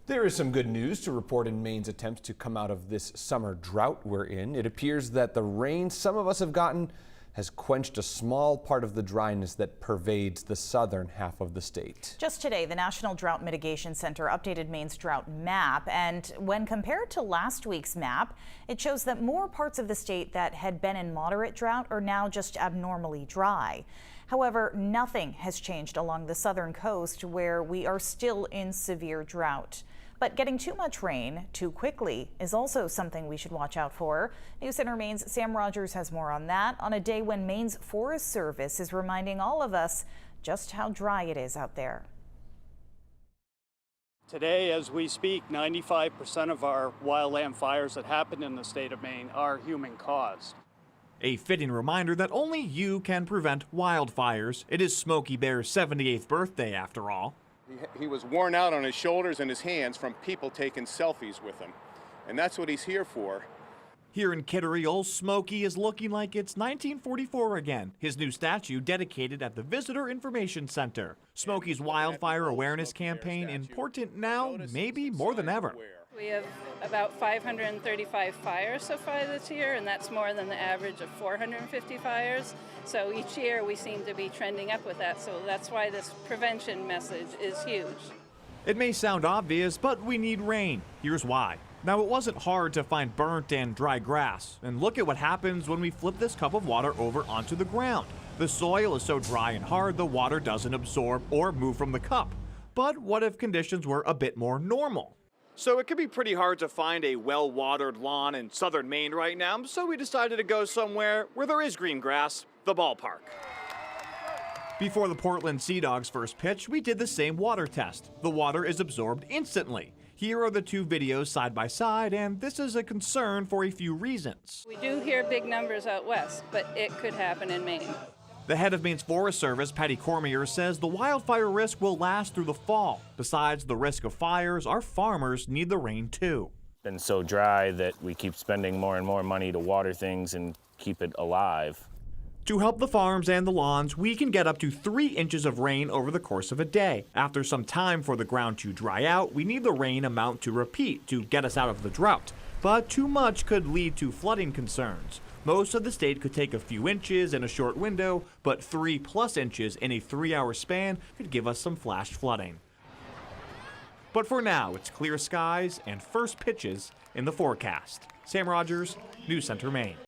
There is some good news to report in Maine's attempts to come out of this summer drought we're in. It appears that the rain some of us have gotten has quenched a small part of the dryness that pervades the southern half of the state. Just today, the National Drought Mitigation Center updated Maine's drought map, and when compared to last week's map, it shows that more parts of the state that had been in moderate drought are now just abnormally dry. However, nothing has changed along the southern coast, where we are still in severe drought. But getting too much rain too quickly is also something we should watch out for. News Center Maine's Sam Rogers has more on that on a day when Maine's Forest Service is reminding all of us just how dry it is out there. Today, as we speak, 95% of our wildland fires that happen in the state of Maine are human caused. A fitting reminder that only you can prevent wildfires. It is Smokey Bear's 78th birthday, after all. He was worn out on his shoulders and his hands from people taking selfies with him. And that's what he's here for. Here in Kittery, old Smokey is looking like it's 1944 again. His new statue dedicated at the Visitor Information Center. Smokey's wildfire awareness campaign important now, maybe more than ever. We have about 535 fires so far this year, and that's more than the average of 450 fires. So each year we seem to be trending up with that, so that's why this prevention message is huge. It may sound obvious, but we need rain. Here's why. Now, it wasn't hard to find burnt and dry grass, and look at what happens when we flip this cup of water over onto the ground. The soil is so dry and hard the water doesn't absorb or move from the cup. But what if conditions were a bit more normal? So it can be pretty hard to find a well-watered lawn in southern Maine right now, so we decided to go somewhere where there is green grass, the ballpark. Before the Portland Sea Dogs' first pitch, we did the same water test. The water is absorbed instantly. Here are the two videos side by side, and this is a concern for a few reasons. We do hear big numbers out west, but it could happen in Maine. The head of Maine's Forest Service, Patty Cormier, says the wildfire risk will last through the fall. Besides the risk of fires, our farmers need the rain too. It's been so dry that we keep spending more and more money to water things and keep it alive. To help the farms and the lawns, we can get up to 3 inches of rain over the course of a day. After some time for the ground to dry out, we need the rain amount to repeat to get us out of the drought. But too much could lead to flooding concerns. Most of the state could take a few inches in a short window, but 3+ inches in a 3-hour span could give us some flash flooding. But for now, it's clear skies and first pitches in the forecast. Sam Rogers, News Center, Maine.